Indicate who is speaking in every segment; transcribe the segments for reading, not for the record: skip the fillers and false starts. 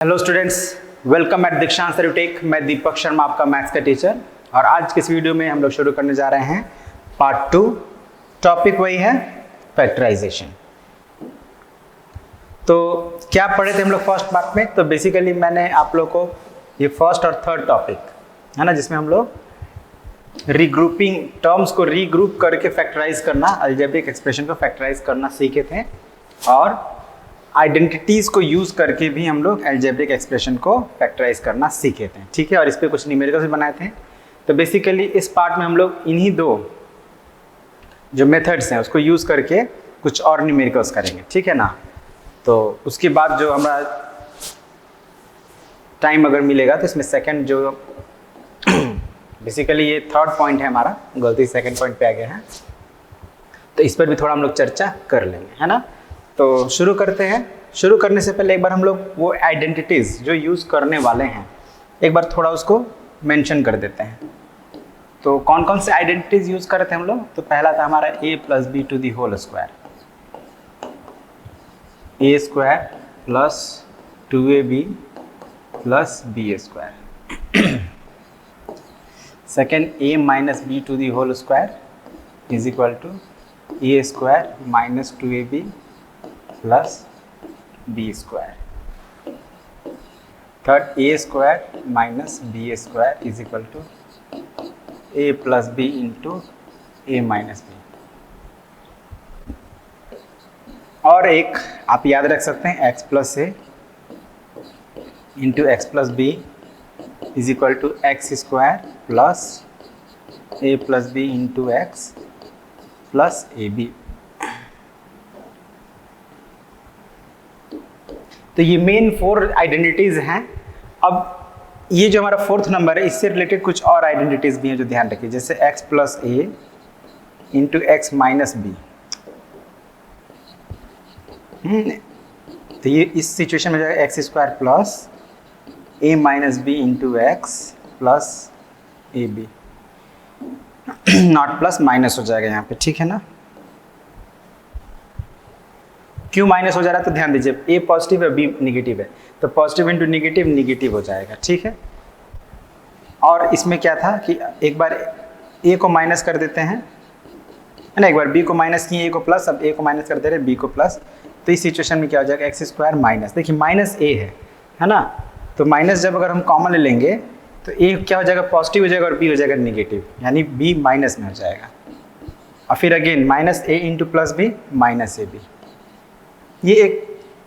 Speaker 1: Hello students, welcome eight दीक्षांत edutech. मैं दीपक शर्मा, आपका मैथ्स का टीचर। और आज के इस वीडियो में हम लोग शुरू करने जा रहे हैं पार्ट 2। टॉपिक वही है फैक्टराइजेशन। तो क्या पढ़े थे हम लोग फर्स्ट पार्ट में? तो बेसिकली मैंने आप लोग को ये फर्स्ट और थर्ड टॉपिक है ना, जिसमें हम लोग रीग्रुपिंग टर्म्स को रीग्रुप करके फैक्टराइज करना, अलजेब्रिक एक्सप्रेशन को फैक्टराइज करना सीखे थे। और आइडेंटिटीज को यूज करके भी हम लोग अलजेब्रिक एक्सप्रेशन को फैक्टराइज करना सीखे थे, ठीक है। और इस पे कुछ न्यूमेरिकल्स भी बनाए थे। तो बेसिकली इस पार्ट में हम लोग इन्हीं दो जो मेथड्स हैं उसको यूज करके कुछ और न्यूमेरिकल्स करेंगे, ठीक है ना। तो उसके बाद जो हमारा टाइम अगर मिलेगा तो इसमें सेकंड जो बेसिकली ये थर्ड पॉइंट है हमारा, गलती सेकंड पॉइंट पे आ गया है, तो इस पर भी थोड़ा हम लोग चर्चा कर लेंगे, है ना। तो शुरू करते हैं। शुरू करने से पहले एक बार हम लोग वो आइडेंटिटीज़ जो यूज़ करने वाले हैं एक बार थोड़ा उसको मेंशन कर देते हैं। तो कौन कौन से आइडेंटिटीज़ यूज़ कर रहे थे हम लोग? तो पहला था हमारा a plus b to the whole square, a square plus 2ab plus B square. Second a minus b to the whole square is equal to a square minus 2ab plus B square. Third a square minus B square is equal to a plus b into a minus b. और एक आप याद रख सकते हैं x plus a into x plus b is equal to x square plus a plus b into x plus a b. तो ये main 4 identities हैं। अब ये जो हमारा फोर्थ नंबर है इससे रिलेटेड कुछ और आइडेंटिटीज भी हैं जो ध्यान रखिए, जैसे x plus a into x minus b. तो ये इस सिचुएशन में जाएगा x square plus a minus b into x plus a b. Not plus minus हो जाएगा यहाँ पे, ठीक है ना। क्यों माइनस हो जा रहा है? तो ध्यान दीजिए, ए पॉजिटिव है बी निगेटिव है, तो पॉजिटिव इंटू निगेटिव निगेटिव हो जाएगा, ठीक है। और इसमें क्या था कि एक बार ए को माइनस कर देते हैं, है ना, एक बार बी को माइनस किए ए को प्लस, अब ए को माइनस कर दे रहे बी को प्लस। तो इस सिचुएशन में क्या हो जाएगा, एक्स स्क्वायर माइनस, देखिए माइनस ए है ना। तो माइनस जब अगर हम कॉमन ले लेंगे तो ए क्या हो जाएगा, पॉजिटिव हो जाएगा और बी हो जाएगा निगेटिव, यानी बी माइनस में हो जाएगा। और फिर again minus a into plus b minus a b. ये एक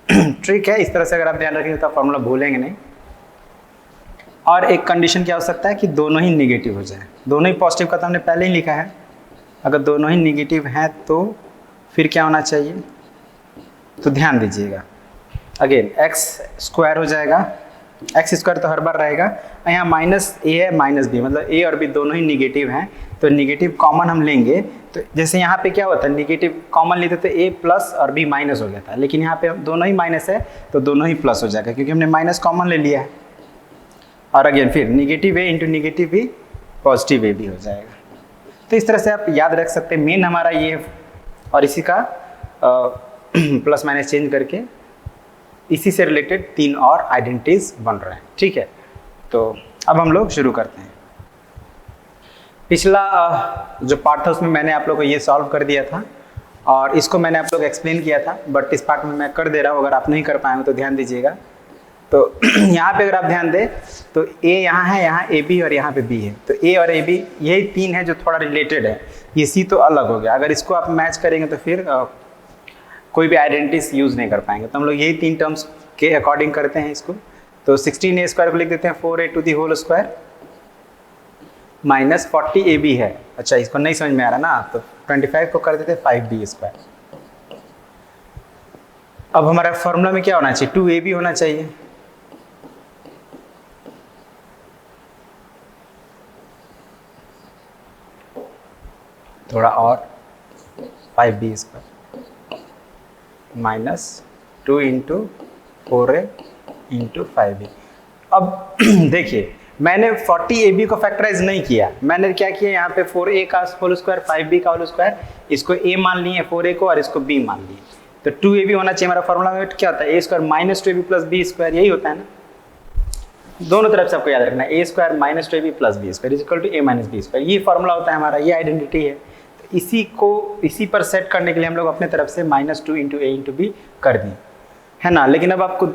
Speaker 1: ट्रिक है, इस तरह से अगर आप ध्यान रखेंगे तो आप फॉर्मूला भूलेंगे नहीं। और एक कंडीशन क्या हो सकता है कि दोनों ही निगेटिव हो जाए। दोनों ही पॉजिटिव का तो हमने पहले ही लिखा है, अगर दोनों ही निगेटिव हैं तो फिर क्या होना चाहिए? तो ध्यान दीजिएगा, अगेन एक्स स्क्वायर हो जाएगा, एक्स स्क्वायर तो हर बार रहेगा। यहाँ माइनस ए है माइनस बी, मतलब ए और बी दोनों ही निगेटिव हैं, तो निगेटिव कॉमन हम लेंगे। तो जैसे यहाँ पे क्या होता है, निगेटिव कॉमन लेते तो ए प्लस और बी माइनस हो गया था, लेकिन यहाँ पे दोनों ही माइनस है तो दोनों ही प्लस हो जाएगा, क्योंकि हमने माइनस कॉमन ले लिया है। और अगेन फिर negative a into negative b positive a b हो जाएगा। तो इस तरह से आप याद रख सकते हैं, मेन हमारा ये है। और इसी का प्लस माइनस चेंज करके इसी से रिलेटेड 3 और आइडेंटिटीज बन रहे हैं, ठीक है। तो अब हम लोग शुरू करते हैं। पिछला जो पार्ट था उसमें मैंने आप लोग को ये सॉल्व कर दिया था और इसको मैंने आप लोग एक्सप्लेन किया था, बट इस पार्ट में मैं कर दे रहा हूँ, अगर आप नहीं कर पाए हो तो ध्यान दीजिएगा। तो यहाँ पे अगर आप ध्यान दें तो ए यहाँ है, यहाँ ए बी और यहाँ पे बी है। तो ए और ए बी यही 3 है जो थोड़ा रिलेटेड है, ये सी तो अलग हो गया। अगर इसको आप मैच करेंगे तो फिर कोई भी आइडेंटिटीज यूज़ नहीं कर पाएंगे। तो हम लोग यही 3 टर्म्स के अकॉर्डिंग करते हैं इसको। तो 16a स्क्वायर को लिख देते हैं 4a to the whole square minus 40ab है। अच्छा, इसको नहीं समझ में आ रहा ना, तो 25 को कर देते हैं 5b स्क्वायर। अब हमारा फॉर्मूला में क्या होना चाहिए, 2ab होना चाहिए। थोड़ा और 5b square minus 2 into 4a into 5b। अब देखिए, मैंने 40ab को फैक्टराइज नहीं किया, मैंने क्या किया, यहाँ पे 4a का होल स्क्वायर 5b का होल स्क्वायर, इसको a मान लिए 4a को और इसको b मान लिए। तो 2ab होना चाहिए हमारा फॉर्मूला में। क्या होता है, a square minus 2ab plus B square, यही होता है ना। दोनों तरफ से आपको याद रखना है, A square minus 2ab plus B square is equal to A minus B square. ये फॉर्मूला होता है हमारा, ये आइडेंटिटी है। तो इसी पर सेट करने के लिए हम लोग अपने तरफ से -2 इंटू ए इंटू बी कर दिए, है ना। लेकिन अब आपको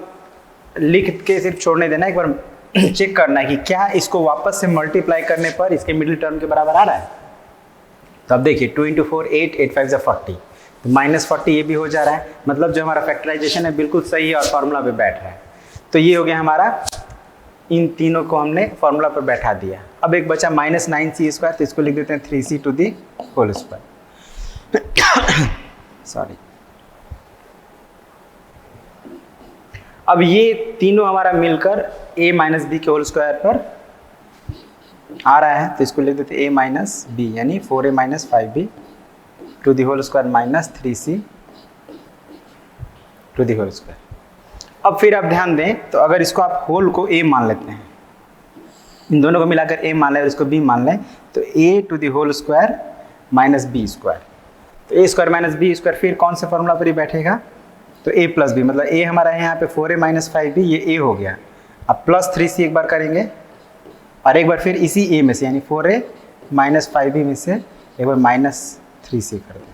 Speaker 1: लिख के सिर्फ छोड़ने देना, एक बार चेक करना है कि क्या इसको वापस से मल्टीप्लाई करने पर इसके मिडिल टर्म के बराबर आ रहा है। तो अब देखिए 2 इंटू 4 8, 8 5 = 40, तो -40 ये भी हो जा रहा है, मतलब जो हमारा फैक्टराइजेशन है बिल्कुल सही है और फार्मूला पे बैठ रहा है। तो ये हो गया हमारा, इन तीनों को हमने फार्मूला पर बैठा दिया। अब एक बचा -9c², तो इसको लिख देते हैं 3c² सॉरी। अब ये तीनों हमारा मिलकर a माइनस बी के होल स्क्वायर पर आ रहा है, तो इसको लिख देते a माइनस बी, यानी 4a minus 5b to the whole square minus 3c to the whole square. अब फिर आप ध्यान दें, तो अगर इसको आप होल को a मान लेते हैं, इन दोनों को मिलाकर a मान लें और इसको b मान लें, तो a to the whole square minus B square, तो a square minus B square फिर कौन से फॉर्मूला पर ही बैठेगा, तो a प्लस बी, मतलब a हमारा है यहाँ पे 4a माइनस 5b, ये a हो गया। अब प्लस 3c एक बार करेंगे और एक बार फिर इसी a में से, यानी 4a माइनस 5b में से एक बार माइनस 3c कर देंगे।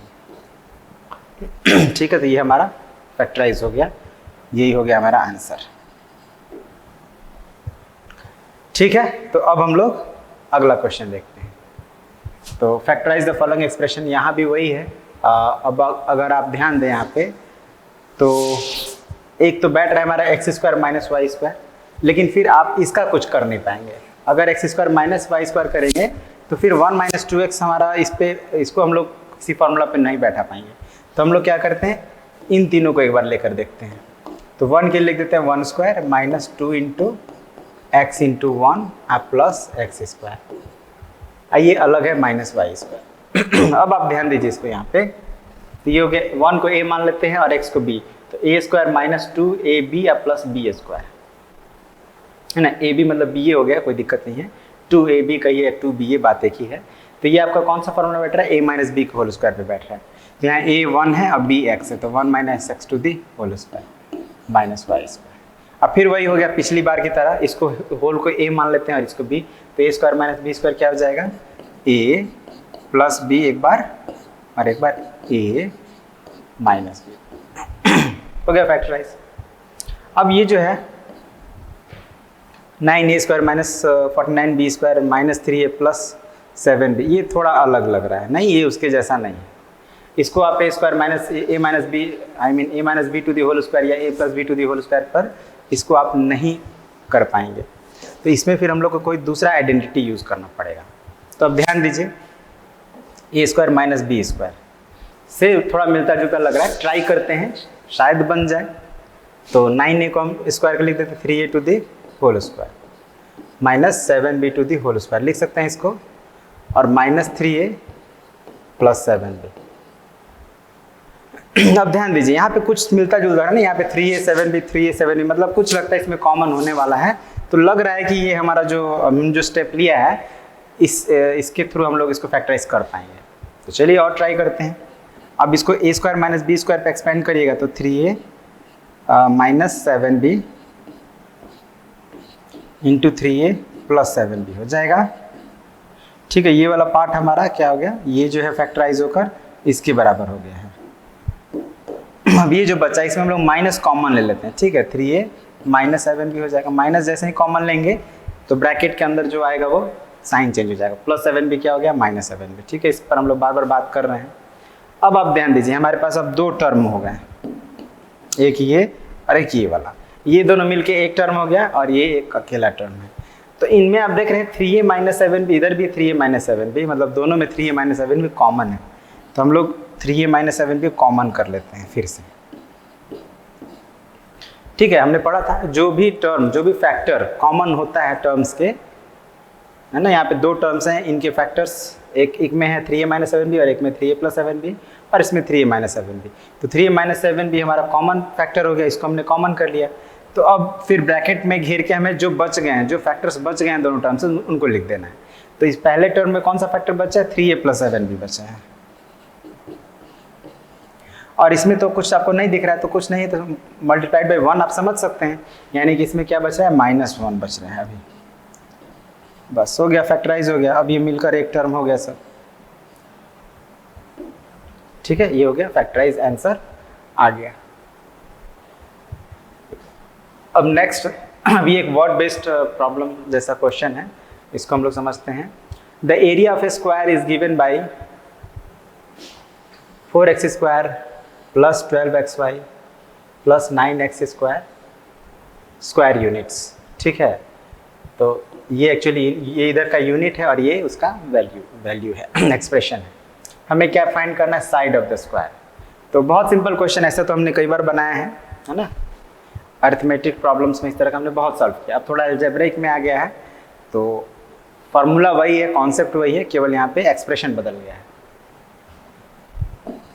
Speaker 1: ठीक है, तो ये हमारा फैक्टराइज हो गया, यही हो गया हमारा आंसर। ठीक है, तो अब हम लोग अगला क्वेश्चन देखते हैं। तो फैक्टराइज द फॉलोइंग एक्सप्रेशन, यहाँ भी वही है। अब अगर आप ध्यान दें यहाँ पे, तो एक तो बैठ रहा है हमारा x² माइनस वाई स्क्वायर, लेकिन फिर आप इसका कुछ कर नहीं पाएंगे। अगर x² माइनस वाई स्क्वायर करेंगे तो फिर 1 माइनस 2x हमारा इसको हम लोग किसी फार्मूला पे नहीं बैठा पाएंगे। तो हम लोग क्या करते हैं, इन तीनों को एक बार लेकर देखते हैं। तो 1 के लिए लिख देते हैं 1 square minus 2 into x into 1 plus x², ये अलग है माइनस वाई स्क्वायर। अब आप ध्यान दीजिए इसको यहाँ पे, तो ये हो गया 1 को a मान लेते हैं और x को b, तो a² minus 2ab plus b² है ना। ab मतलब ba हो गया, कोई दिक्कत नहीं है। 2ab का ये 2ba बात एक ही है। तो ये आपका कौन सा फॉर्मूला बैठ रहा है, a माइनस बी के होल स्क्वायर पे बैठ रहा है। तो यहाँ a 1 है और b x है, तो 1 minus x to the whole square minus y square. अब फिर वही हो गया पिछली बार की तरह, इसको होल को a मान लेते हैं और इसको b, तो a² माइनस b² क्या हो जाएगा, a प्लस b एक बार और एक बार a माइनस b हो गया फैक्टराइज। अब ये जो है 9a² minus 49b² minus 3a plus 7b, ये थोड़ा अलग लग रहा है, नहीं ये उसके जैसा नहीं है। इसको आप a² minus a minus b, I mean a minus b to the whole square या a plus b to the whole square पर इसको आप नहीं कर पाएंगे। तो इसमें फिर हम लोग को कोई दूसरा आइडेंटिटी यूज़ करना पड़ेगा। तो अब ध्यान दीजिए, a² माइनस b² से थोड़ा मिलता जुलता लग रहा है, ट्राई करते हैं शायद बन जाए। तो 9a को हम स्क्वायर कर लिख देते 3a to the whole square minus 7b to the whole square लिख सकते हैं इसको, और माइनस 3a प्लस 7b। अब ध्यान दीजिए यहाँ पे कुछ मिलता जुलता है ना, यहाँ पे 3a 7b 3a 7b, मतलब कुछ लगता है इसमें कॉमन होने वाला है। तो लग रहा है कि ये हमारा जो स्टेप लिया है इसके थ्रू हम लोग इसको फैक्टराइज कर पाएंगे। तो चलिए और ट्राई करते हैं। अब इसको a² माइनस b² पे एक्सपेंड करिएगा, तो 3a minus 7b into 3a plus 7b हो जाएगा। ठीक है, ये वाला पार्ट हमारा क्या हो गया, ये जो है फैक्टराइज होकर इसके बराबर हो गया है। अब ये जो बचा इसमें हम लोग माइनस कॉमन ले लेते हैं। ठीक है, 3a माइनस 7b हो जाएगा। माइनस जैसे ही कॉमन लेंगे तो ब्रैकेट के अंदर जो आएगा वो साइन चेंज हो जाएगा, प्लस 7b क्या हो गया, माइनस 7b। ठीक है, इस पर हम लोग बार बार बात कर रहे हैं। अब आप ध्यान दीजिए, हमारे पास अब दो टर्म हो गए, एक ये और एक ये वाला, ये दोनों मिलके एक टर्म हो गया और ये एक अकेला टर्म है। तो इनमें आप देख रहे हैं 3a माइनस 7b, इधर भी 3a माइनस 7b, मतलब दोनों में 3a माइनस 7b कॉमन है। तो हम लोग 3a माइनस 7b कॉमन कर लेते हैं फिर से। ठीक है, हमने पढ़ा था जो भी टर्म, जो भी फैक्टर कॉमन होता है टर्म्स के, है ना। यहाँ पे दो टर्म्स हैं, इनके फैक्टर्स एक में है 3a माइनस 7b और एक में 3a प्लस 7b और इसमें 3a माइनस 7b। तो 3a माइनस 7b हमारा कॉमन फैक्टर हो गया, इसको हमने कॉमन कर लिया। तो अब फिर ब्रैकेट में घेर के हमें जो बच गए हैं, जो फैक्टर्स बच गए हैं दोनों टर्म से, उनको लिख देना है। तो इस पहले टर्म में कौन सा फैक्टर बचा है, 3a प्लस 7b बचा है। और इसमें तो कुछ आपको नहीं दिख रहा है, तो कुछ नहीं, तो मल्टीप्लाइड बाई 1 आप समझ सकते हैं, यानी कि इसमें क्या बच रहा है, -1 बच रहा है अभी। बस हो गया, फैक्टराइज हो गया। अब ये मिलकर एक टर्म हो गया सब, ठीक है, ये हो गया फैक्टराइज, आंसर आ गया। अब नेक्स्ट, अभी एक वर्ड बेस्ड प्रॉब्लम जैसा क्वेश्चन है, इसको हम लोग समझते हैं। The area of A square is given by 4x² + 12xy + 9x² square units, ठीक है। तो ये एक्चुअली ये इधर का यूनिट है और ये उसका वैल्यू है, एक्सप्रेशन है। हमें क्या फाइंड करना है, साइड ऑफ द स्क्वायर। तो बहुत सिंपल क्वेश्चन, ऐसा तो हमने कई बार बनाया है ना, अरिथमेटिक प्रॉब्लम्स में इस तरह का हमने बहुत सॉल्व किया। अब थोड़ा अलजेब्रिक में आ गया है, तो फॉर्मूला वही है, कॉन्सेप्ट वही है, केवल यहाँ पे एक्सप्रेशन बदल गया है।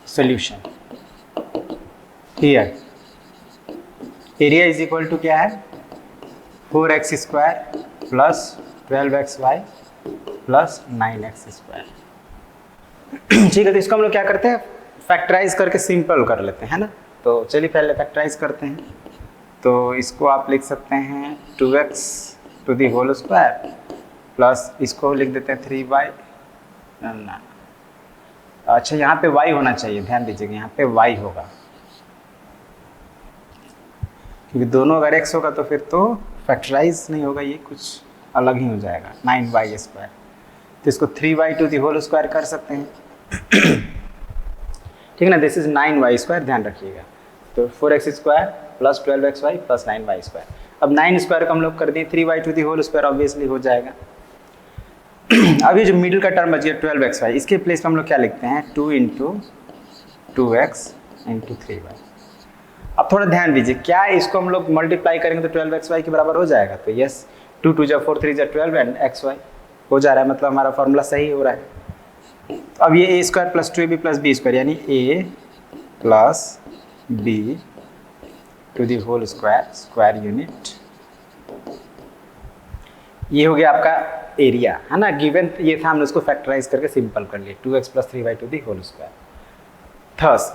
Speaker 1: Solution here area is equal to क्या है, 4x² + 12xy + 9x²। ठीक है, तो इसको हम लोग क्या करते हैं, फैक्टराइज करके सिंपल कर लेते हैं, है ना। तो चलिए पहले फैक्टराइज करते हैं। तो इसको आप लिख सकते हैं 2x² प्लस इसको लिख देते हैं 3y, अच्छा यहाँ पे y होना चाहिए, ध्यान दीजिएगा यहाँ पे y होगा, क्योंकि दोनों अगर x होगा तो फिर तो फैक्टराइज नहीं होगा, ये कुछ अलग ही हो जाएगा, 9y²। तो इसको 3y² कर सकते हैं, ठीक है ना। दिस इज 9y², ध्यान रखिएगा। तो 4x² + 12xy + 9y²। अब 9² को हम लोग कर दिए 3y² ऑब्वियसली हो जाएगा। अभी जो मिडिल का टर्म बच गया 12xy, इसके प्लेस पे हम लोग क्या लिखते हैं, 2 × 2x × 3y। अब थोड़ा ध्यान दीजिए, क्या इसको हम लोग मल्टीप्लाई करेंगे तो 12xy के बराबर हो जाएगा। तो यस, 2 × 2 = 4, 3 × 12 एंड xy हो जा रहा है, मतलब हमारा फॉर्मूला सही हो रहा है। तो अब ये a² + 2ab + b² यानी a + b² स्क्वायर यूनिट, ये हो गया आपका एरिया, है ना। गिवन ये था, हमने उसको फैक्टराइज करके सिंपल कर लिए, 2x + 3y²। थर्स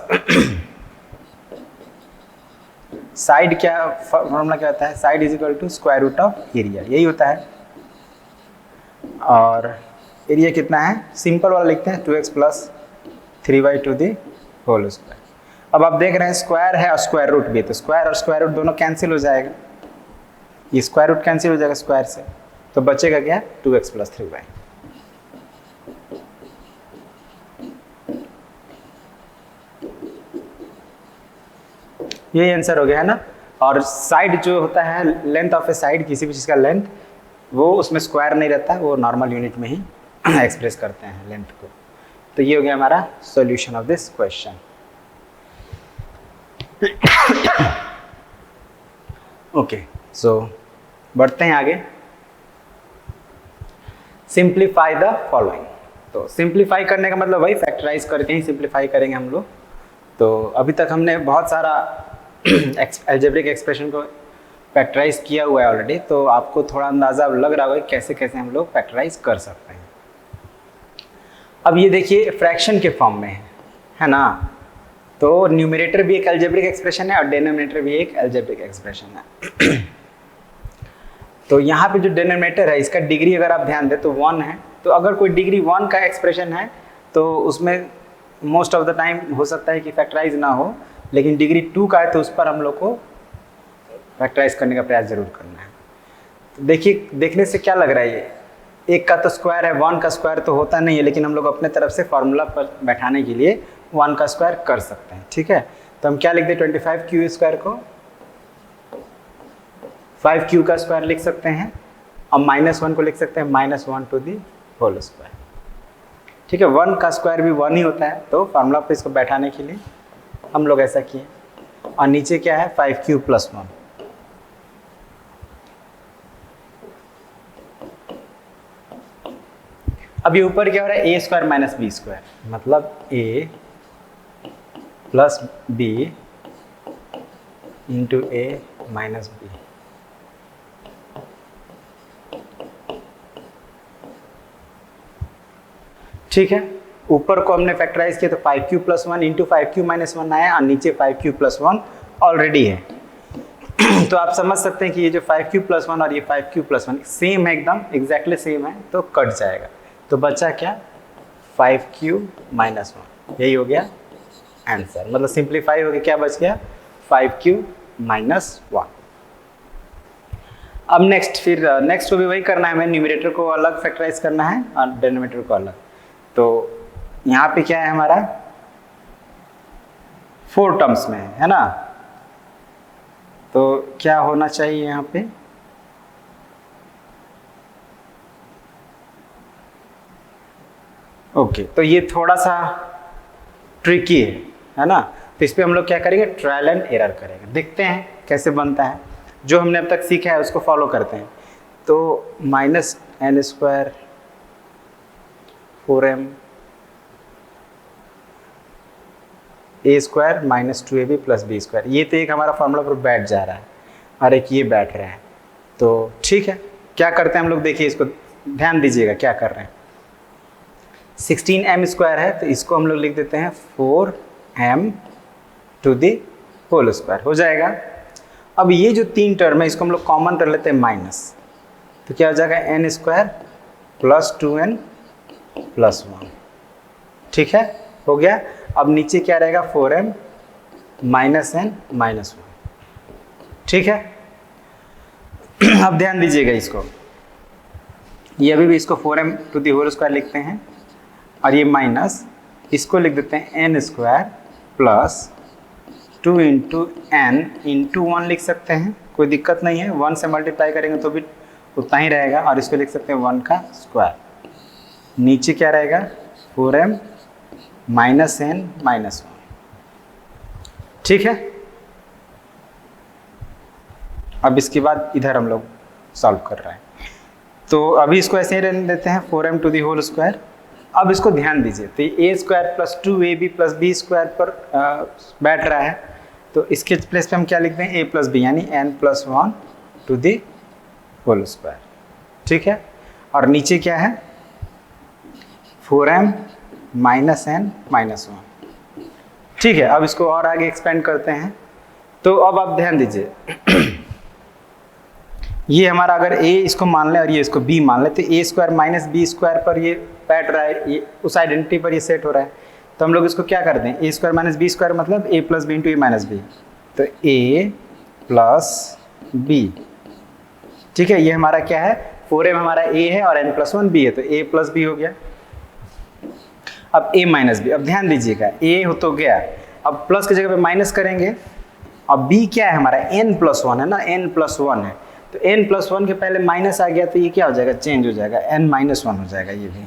Speaker 1: साइड, क्या फॉर्मूला क्या होता है, साइड इज इक्वल टू √ऑफ एरिया, यही होता है। और एरिया कितना है, सिंपल वाला लिखते हैं 2x + 3y²। अब आप देख रहे हैं स्क्वायर है और स्क्वायर रूट भी है, तो स्क्वायर और स्क्वायर रूट दोनों कैंसिल हो जाएगा, ये स्क्वायर रूट कैंसिल हो जाएगा स्क्वायर से, तो बचेगा क्या, 2x + 3y। यही आंसर हो गया, है ना। और साइड जो होता है, लेंथ ऑफ ए साइड, किसी भी चीज़ का लेंथ, वो उसमें स्क्वायर नहीं रहता, वो नॉर्मल यूनिट में ही एक्सप्रेस करते हैं लेंथ को। तो ये हो गया हमारा solution of this question. Okay, so बढ़ते हैं आगे। Simplify the following. तो सिंप्लीफाई करने का मतलब वही, फैक्टराइज करके ही सिंप्लीफाई करेंगे हम लोग। तो अभी तक हमने बहुत सारा अलजेब्रिक एक्सप्रेशन को फैक्टराइज किया हुआ है ऑलरेडी, तो आपको थोड़ा अंदाज़ा लग रहा होगा कैसे कैसे हम लोग फैक्टराइज कर सकते हैं। अब ये देखिए फ्रैक्शन के फॉर्म में है ना, तो न्यूमरेटर भी एक अलजेब्रिक एक्सप्रेशन है और डिनोमिनेटर भी एक अलजेब्रिक एक्सप्रेशन है। तो यहाँ पे जो डिनोमिनेटर है, इसका डिग्री अगर आप ध्यान दें तो 1 है। तो अगर कोई डिग्री 1 का एक्सप्रेशन है तो उसमें मोस्ट ऑफ द टाइम हो सकता है कि फैक्टराइज ना हो, लेकिन डिग्री 2 का है तो उस पर हम लोग को फैक्टराइज करने का प्रयास जरूर करना है। तो देखिए, देखने से क्या लग रहा है, ये एक का तो स्क्वायर है, 1 का स्क्वायर तो होता नहीं है, लेकिन हम लोग अपने तरफ से फॉर्मूला पर बैठाने के लिए 1 का स्क्वायर कर सकते हैं, ठीक है। तो हम क्या लिख दें, 25q² को 5q का स्क्वायर लिख सकते हैं, और -1 को लिख सकते हैं -1², ठीक है। 1 का स्क्वायर भी 1 ही होता है, तो फार्मूला पे इसको बैठाने के लिए हम लोग ऐसा किए। और नीचे क्या है, 5q + 1। अब ये ऊपर क्या हो रहा है, a² - b², मतलब a + b × a - b। ठीक है, ऊपर को हमने फैक्टराइज किया तो 5q + 1 इंटू 5q - 1 आया और नीचे 5q + 1 ऑलरेडी है। तो आप समझ सकते हैं कि ये जो 5q + 1 और ये 5q + 1 सेम है, एकदम एग्जैक्टली सेम है, तो कट जाएगा। तो बचा क्या, 5q - 1, यही हो गया आंसर। मतलब सिंप्लीफाई हो गया, क्या बच गया, 5q - 1। अब नेक्स्ट को भी वही करना है, हमें न्यूमरेटर को अलग फैक्टराइज करना है और डिनोमिनेटर को अलग। तो यहाँ पे क्या है हमारा, 4 टर्म्स में है ना, तो क्या होना चाहिए यहाँ पे, ओके। तो ये थोड़ा सा ट्रिकी है ना, तो इस पर हम लोग क्या करेंगे, ट्रायल एंड एरर करेंगे, देखते हैं कैसे बनता है। जो हमने अब तक सीखा है उसको फॉलो करते हैं। तो -n² 4m a² - 2ab + b², ये तो एक हमारा फॉर्मूला पर बैठ जा रहा है और एक ये बैठ रहा है। तो ठीक है, क्या करते हैं हम लोग, देखिए इसको ध्यान दीजिएगा क्या कर रहे हैं। 16m² है तो इसको हम लोग लिख देते हैं 4m² हो जाएगा। अब ये जो 3 टर्म है इसको हम लोग कॉमन कर लेते हैं माइनस, तो क्या हो जाएगा, n² + 2n + 1, ठीक है, हो गया। अब नीचे क्या रहेगा, 4m - n - 1, ठीक है। अब ध्यान दीजिएगा इसको, ये अभी भी इसको 4m² लिखते हैं और ये माइनस, इसको लिख देते हैं n² + 2 × n × 1 लिख सकते हैं, कोई दिक्कत नहीं है। 1 से मल्टीप्लाई करेंगे तो भी उतना ही रहेगा और इसको लिख सकते हैं 1 का स्क्वायर। नीचे क्या रहेगा, 4m - n - 1, ठीक है। अब इसके बाद इधर हम लोग सॉल्व कर रहे हैं, तो अभी इसको ऐसे ही रहने देते हैं 4m²। अब इसको ध्यान दीजिए, तो a² + 2ab + b² पर बैठ रहा है, तो इसके प्लेस पे हम क्या लिखते हैं, a + b यानी n + 1², ठीक है। और नीचे क्या है, 4m - n - 1, ठीक है। अब इसको और आगे एक्सपेंड करते हैं, तो अब आप ध्यान दीजिए, ये हमारा अगर a इसको मान लें और ये इसको b मान लें, तो a² - b² पर ये बैठ रहा है, ये उस आइडेंटिटी पर ये सेट हो रहा है। तो हम लोग इसको क्या करते हैं, a² - b² मतलब a + b × a - b, तो a + b, ठीक है। ये हमारा क्या है, 4m हमारा a है और n + 1 b है, तो a + b हो गया। अब a - b, अब ध्यान दीजिएगा, a हो तो गया, अब प्लस की जगह पे माइनस करेंगे। अब b क्या है हमारा, n + 1 है ना, n + 1 है, तो n + 1 के पहले माइनस आ गया तो ये क्या हो जाएगा, चेंज हो जाएगा, n - 1 हो जाएगा ये भी।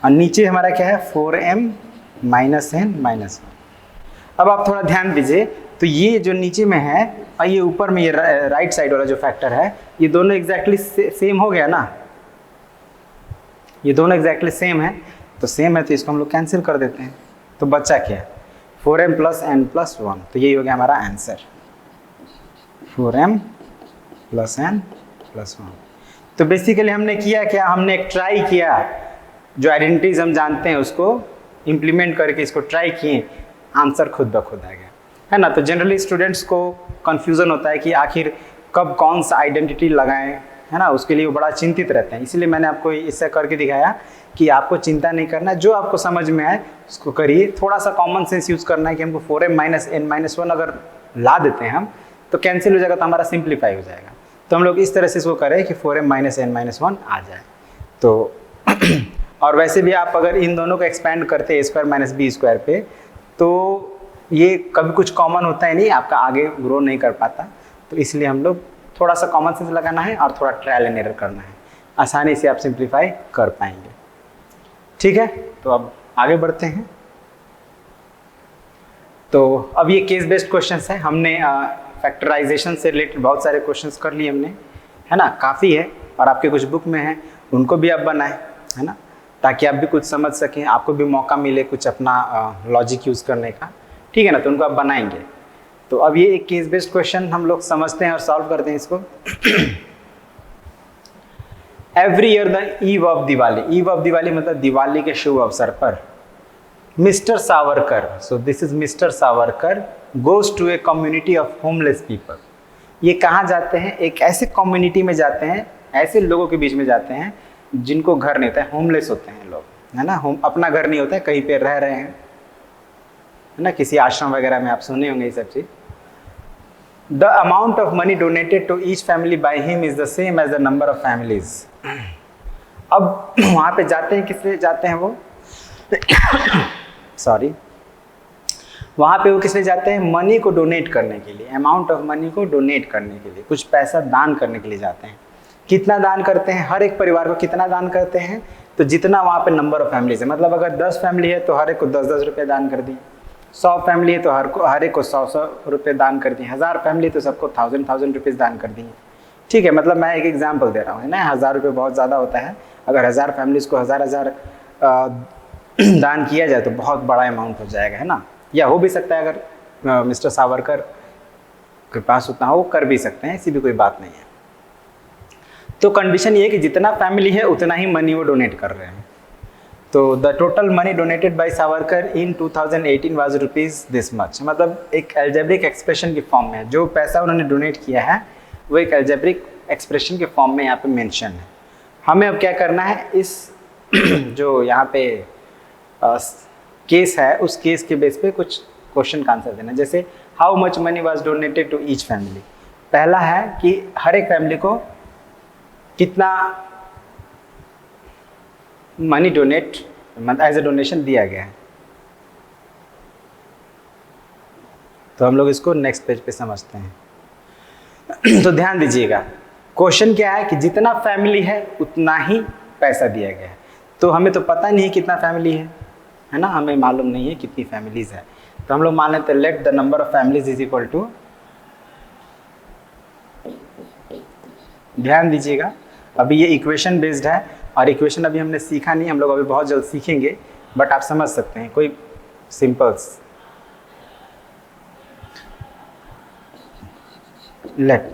Speaker 1: और नीचे हमारा क्या है, 4m - n - 1। अब आप थोड़ा ध्यान दीजिए, तो ये जो नीचे में है और ये ऊपर में ये राइट साइड वाला जो फैक्टर है, ये दोनों एग्जैक्टली सेम हो गया ना, ये दोनों एग्जैक्टली सेम है, तो सेम है तो इसको हम लोग कैंसिल कर देते हैं। तो बच्चा क्या है, 4m + n + 1, तो यही हो गया हमारा आंसर, 4m + n + 1। तो बेसिकली हमने किया क्या, हमने एक ट्राई किया, जो आइडेंटिटीज हम जानते हैं उसको इम्प्लीमेंट करके इसको ट्राई किए, आंसर खुद ब खुद आ गया, है ना। तो जनरली स्टूडेंट्स को कन्फ्यूज़न होता है कि आखिर कब कौन सा आइडेंटिटी लगाएं, है ना, उसके लिए वो बड़ा चिंतित रहते हैं। इसलिए मैंने आपको इससे करके दिखाया कि आपको चिंता नहीं करना, जो आपको समझ में आए उसको करिए। थोड़ा सा कॉमन सेंस यूज़ करना है कि हमको 4m - n - 1 अगर ला देते हैं हम तो कैंसिल हो जाएगा, तो हमारा सिंप्लीफाई हो जाएगा। तो हम लोग इस तरह से इसको करें कि 4m - n - 1 आ जाए। तो और वैसे भी आप अगर इन दोनों को एक्सपेंड करते हैं a² - b² पे, तो ये कभी कुछ कॉमन होता है नहीं, आपका आगे ग्रो नहीं कर पाता। तो इसलिए हम लोग थोड़ा सा कॉमन सेंस लगाना है और थोड़ा ट्रायल एंड एरर करना है, आसानी से आप सिंप्लीफाई कर पाएंगे, ठीक है। तो अब आगे बढ़ते हैं। तो अब ये केस बेस्ड क्वेश्चंस है, हमने फैक्टराइजेशन से रिलेटेड बहुत सारे क्वेश्चंस कर लिए हमने, है ना, काफ़ी है, और आपके कुछ बुक में है, उनको भी आप बनाएं, है ना, ताकि आप भी कुछ समझ सकें, आपको भी मौका मिले कुछ अपना लॉजिक यूज़ करने का, ठीक है ना। तो उनको आप बनाएंगे। तो अब ये एक केस बेस्ड क्वेश्चन हम लोग समझते हैं और सॉल्व करते हैं इसको। Every year the eve of Diwali, eve of Diwali मतलब दिवाली के शुभ अवसर पर, mister Savarkar, so this is mister Savarkar goes to a community of homeless people. ये कहाँ जाते हैं? एक ऐसे कम्युनिटी में जाते हैं, ऐसे लोगों के बीच में जाते हैं जिनको घर नहीं होता है, होमलेस होते हैं लोग, है ना, अपना घर नहीं होता है, कहीं पे रह रहे हैं, है ना, किसी आश्रम वगैरह में, आप सुने होंगे ये सब चीज़। The amount of money donated to each family by him is the same as the number of families. अब वहाँ पे जाते हैं, किस लिए जाते हैं वो सॉरी, वहाँ पे वो किस लिए जाते हैं? मनी को डोनेट करने के लिए, अमाउंट ऑफ मनी को डोनेट करने के लिए, कुछ पैसा दान करने के लिए जाते हैं। कितना दान करते हैं? हर एक परिवार को कितना दान करते हैं? तो जितना वहाँ पे नंबर ऑफ फैमिलीज है, मतलब अगर 10 फैमिली है तो हर एक को 10-10 रुपये दान कर दिए, 100 फैमिली है तो हर एक को 100-100 रुपये दान कर दिए, 1000 फैमिली तो सबको 1000 रुपीज़ दान कर दिए। ठीक है, मतलब मैं एक एग्जाम्पल दे रहा हूँ, है ना, 1000 रुपये बहुत ज़्यादा होता है, अगर 1000 फैमिलीज़ को 1000 दान किया जाए तो बहुत बड़ा अमाउंट हो जाएगा, है ना। या हो भी सकता है, अगर मिस्टर सावरकर के पास उतना हो, कर भी सकते हैं, ऐसी भी कोई बात नहीं है। तो कंडीशन ये है कि जितना फैमिली है उतना ही मनी वो डोनेट कर रहे हैं। तो the total money donated bye Savarkar in 2018 was rupees this much, मतलब एक एल्जेब्रिक एक्सप्रेशन के फॉर्म में है, जो पैसा उन्होंने डोनेट किया है वो एक एल्जेब्रिक एक्सप्रेशन के फॉर्म में यहाँ पे मेंशन है। हमें अब क्या करना है, इस जो यहाँ पे केस है उस केस के बेस पे कुछ क्वेश्चन का आंसर देना। जैसे how much money was donated to each family, पहला है कि हर एक फैमिली को कितना money donate as a donation दिया गया है। तो हम लोग इसको नेक्स्ट पेज पे समझते हैं। तो ध्यान दीजिएगा, क्वेश्चन क्या है कि जितना फैमिली है उतना ही पैसा दिया गया है। तो हमें तो पता नहीं है कितना फैमिली है ना, हमें मालूम नहीं है कितनी फैमिलीज है, तो हम लोग मान लेते हैं let the number of families is equal to, ध्यान दीजिएगा अभी ये इक्वेशन बेस्ड है और इक्वेशन अभी हमने सीखा नहीं, हम लोग अभी बहुत जल्द सीखेंगे, बट आप समझ सकते हैं कोई simples. Let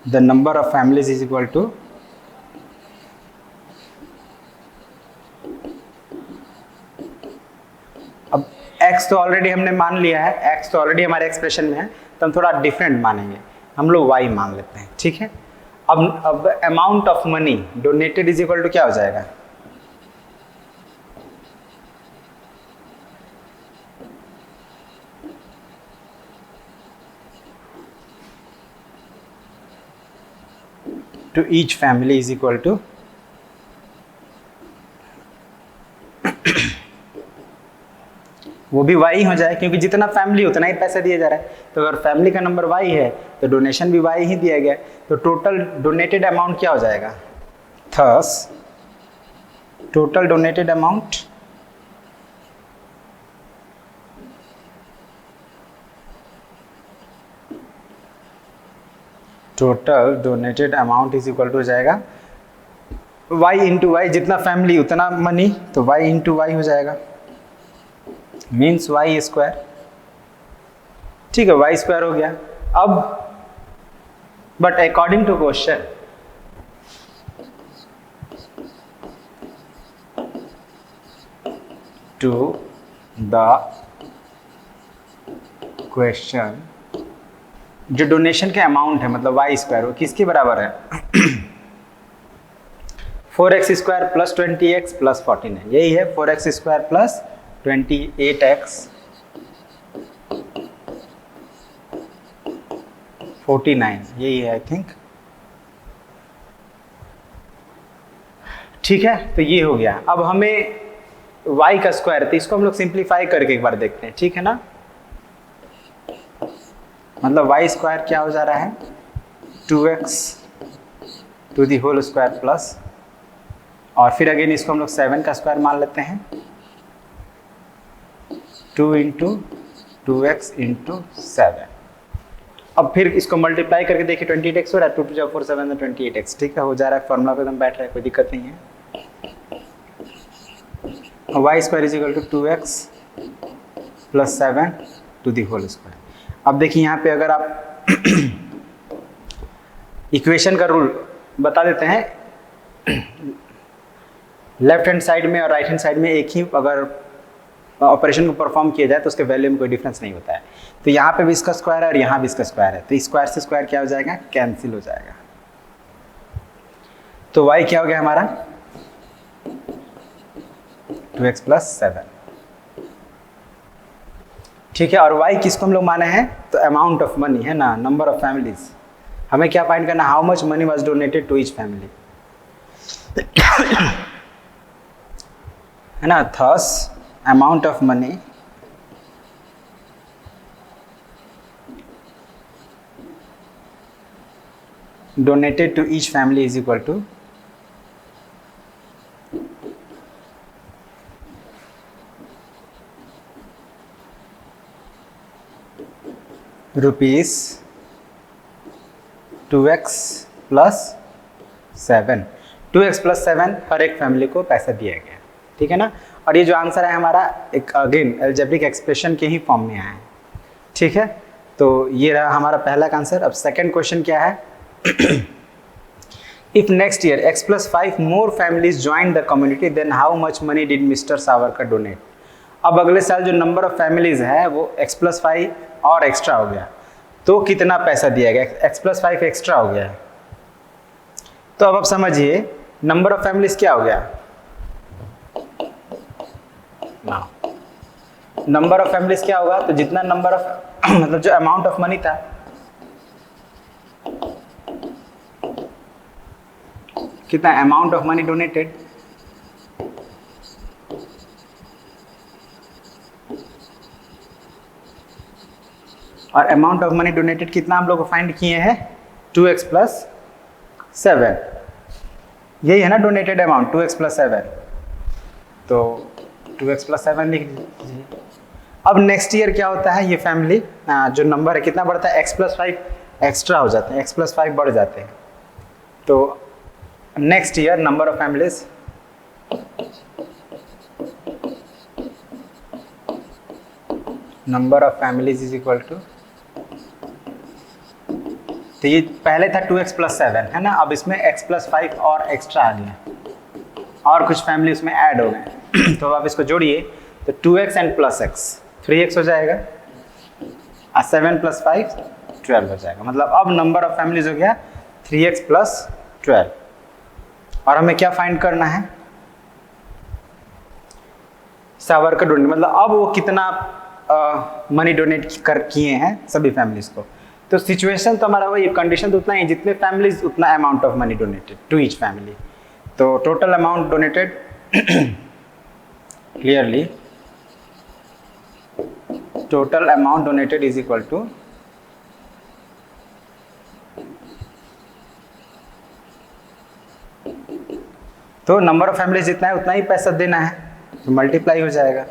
Speaker 1: the number of families is equal to, अब x तो ऑलरेडी हमने मान लिया है, x तो ऑलरेडी हमारे एक्सप्रेशन में है, तो हम थोड़ा डिफरेंट मानेंगे, हम लोग y मान लेते हैं, ठीक है। अब amount of money donated is equal to क्या हो जाएगा, to each family is equal to, वो भी y हो जाए, क्योंकि जितना फैमिली उतना ही पैसा दिया जा रहा है। तो अगर फैमिली का नंबर y है तो डोनेशन भी y ही दिया गया है, तो टोटल डोनेटेड अमाउंट क्या हो जाएगा, thus total donated amount is equal to हो जाएगा y इंटू वाई, जितना फैमिली उतना मनी, तो y इंटू वाई हो जाएगा, मीन्स वाई स्क्वायर, ठीक है, वाई स्क्वायर हो गया। अब but according to question, to the question, जो डोनेशन के अमाउंट है मतलब वाई स्क्वायर, वो किसके बराबर है 4x square plus 20x plus 14 है, यही है 4x स्क्वायर प्लस 28x 49, यही है आई थिंक, ठीक है। तो ये हो गया। अब हमें y का स्क्वायर, तो इसको हम लोग सिंप्लीफाई करके एक बार देखते हैं, ठीक है ना। मतलब y स्क्वायर क्या हो जा रहा है 2x to the whole square plus, और फिर अगेन इसको हम लोग 7 का स्क्वायर मान लेते हैं, 2 इंटू 2x इंटू 7। अब फिर इसको मल्टीप्लाई करके देखिए 28x हो रहा है, 2 टू 4 7 28x, ठीक है, हो जा रहा है, फॉर्मूला पे एकदम बैठ रहा है, कोई दिक्कत नहीं है। y square is equal to 2x plus 7 to the whole square. अब देखिए यहाँ पे अगर आप इक्वेशन का रूल बता देते हैं। लेफ्ट हैंड साइड में और राइट हैंड साइड में एक ही अगर ऑपरेशन को परफॉर्म किया जाए तो उसके वैल्यू में कोई डिफरेंस नहीं होता है। तो यहाँ पे भी इसका स्क्वायर है और यहाँ भी इसका स्क्वायर है, तो स्क्वायर से स्क्वायर क्या हो जाएगा, कैंसिल हो जाएगा। तो y क्या हो गया हमारा 2x + 7। ठीक है, और y किसको हम लोग माने हैं, तो अमाउंट ऑफ मनी है ना, नंबर ऑफ फैमिलीज। हमें क्या फाइंड करना, how much money was donated to each family, है ना। Thus amount of money donated to each family is equal to rupees 2x + 7। 2x + 7 हर एक फैमिली को पैसा दिया गया, ठीक है ना। और ये जो आंसर है हमारा एक अगेन अलजेब्रिक एक्सप्रेशन के ही फॉर्म में आया है, ठीक है। तो ये रहा हमारा पहला आंसर। अब सेकंड क्वेश्चन क्या है, if next year x + 5 more families join the community then how much money did Mr. Savarkar donate। अब अगले साल जो नंबर ऑफ फैमिलीज है वो x + 5 और एक्स्ट्रा हो गया, तो कितना पैसा दिया गया, x + 5 एक्स्ट्रा हो गया है। तो अब आप समझिए नंबर ऑफ फैमिलीज क्या हो गया, नंबर ऑफ फैमिलीज क्या होगा, तो जितना नंबर ऑफ मतलब जो अमाउंट ऑफ मनी था, कितना अमाउंट ऑफ मनी डोनेटेड, और अमाउंट ऑफ मनी डोनेटेड कितना हम लोग को फाइंड किए हैं 2x + 7, यही है ना डोनेटेड अमाउंट 2x + 7। तो 2x + 7 लिख लीजिए। अब नेक्स्ट ईयर क्या होता है, ये फैमिली जो नंबर है कितना बढ़ता है, x + 5 एक्स्ट्रा हो जाते हैं, x + 5 बढ़ जाते हैं। तो next year number of families is equal to, तो ये पहले था 2x + 7 है ना, अब इसमें x + 5 और एक्स्ट्रा आ गया और कुछ फैमिली उसमें ऐड हो गए। तो आप इसको जोड़िए तो 2x and +x 3x हो जाएगा और 7 + 5 12 हो जाएगा। मतलब अब नंबर ऑफ फैमिलीज हो गया 3x + 12। और हमें क्या फाइंड करना है, सावरकर डोनेट, मतलब अब वो कितना मनी डोनेट किए हैं सभी फैमिलीज को। तो सिचुएशन तो हमारा वही, कंडीशन तो उतना ही, जितने फैमिलीज उतना amount of money donated to each family. तो total amount donated clearly total amount donated is equal to तो नंबर ऑफ फैमिलीज जितना है उतना ही पैसा देना है, तो मल्टीप्लाई हो जाएगा।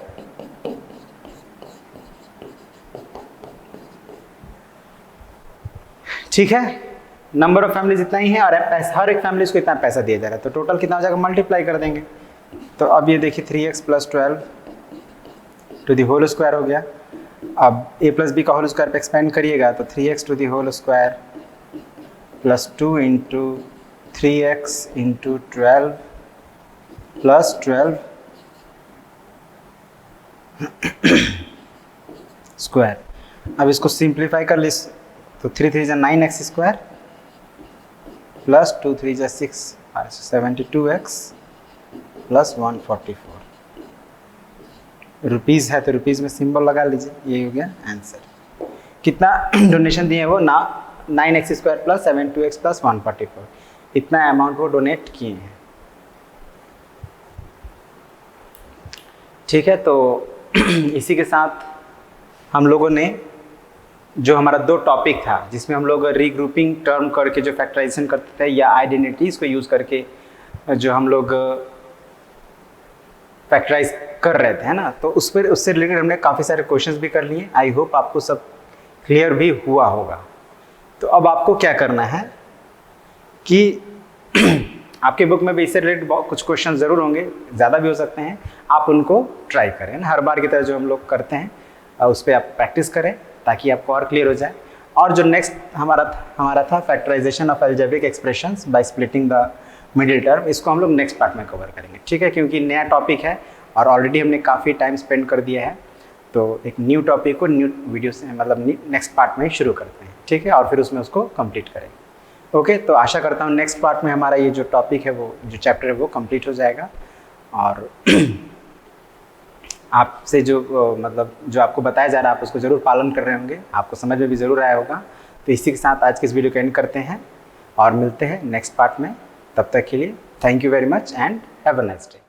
Speaker 1: ठीक है, नंबर ऑफ फैमिलीज इतना ही है और हर एक फैमिलीज को इतना पैसा दिया जा रहा है, तो टोटल कितना हो जाएगा, मल्टीप्लाई कर देंगे। तो अब ये देखिए 3x + 12 to the whole square हो गया। अब a + b का होल स्क्वायर पे एक्सपेंड करिएगा तो 3x to the whole square + 2 × 3x × 12 + 12 square. अब इसको सिंप्लीफाई कर ली तो 3 × 3 = 9x² + 2 × 3 = 6 72x + 144 रुपीज़ है, तो रुपीज़ में सिंबल लगा लीजिए, ये हो गया आंसर। कितना डोनेशन दिए हैं वो 9x² + 72x + 144, इतना अमाउंट वो डोनेट किए हैं। ठीक है, तो इसी के साथ हम लोगों ने जो हमारा 2 टॉपिक था जिसमें हम लोग रीग्रुपिंग टर्म करके जो फैक्टराइजेशन करते थे या आइडेंटिटीज़ को यूज़ करके जो हम लोग फैक्टराइज कर रहे थे, है ना, तो उससे रिलेटेड हमने काफ़ी सारे क्वेश्चंस भी कर लिए। आई होप आपको सब क्लियर भी हुआ होगा। तो अब आपको क्या करना है कि आपके बुक में भी इससे रिलेटेड कुछ क्वेश्चन ज़रूर होंगे, ज़्यादा भी हो सकते हैं, आप उनको ट्राई करें ना, हर बार की तरह जो हम लोग करते हैं उस पर आप प्रैक्टिस करें ताकि आपको और क्लियर हो जाए। और जो नेक्स्ट हमारा था factorisation of algebraic expressions by splitting the middle term, इसको हम लोग नेक्स्ट पार्ट में कवर करेंगे, ठीक है, क्योंकि नया टॉपिक है और ऑलरेडी हमने काफ़ी टाइम स्पेंड कर दिया है, तो एक न्यू टॉपिक को न्यू वीडियो से मतलब नेक्स्ट पार्ट में ही शुरू करते हैं, ठीक है, और फिर उसमें उसको कंप्लीट करेंगे। ओके, तो आशा करता हूँ नेक्स्ट पार्ट में हमारा ये जो टॉपिक है, वो जो चैप्टर है वो कंप्लीट हो जाएगा, और आपसे जो मतलब जो आपको बताया जा रहा है आप उसको ज़रूर पालन कर रहे होंगे, आपको समझ में भी ज़रूर आया होगा। तो इसी के साथ आज के इस वीडियो को एंड करते हैं और मिलते हैं नेक्स्ट पार्ट में। तब तक के लिए thank you very much and have a nice day.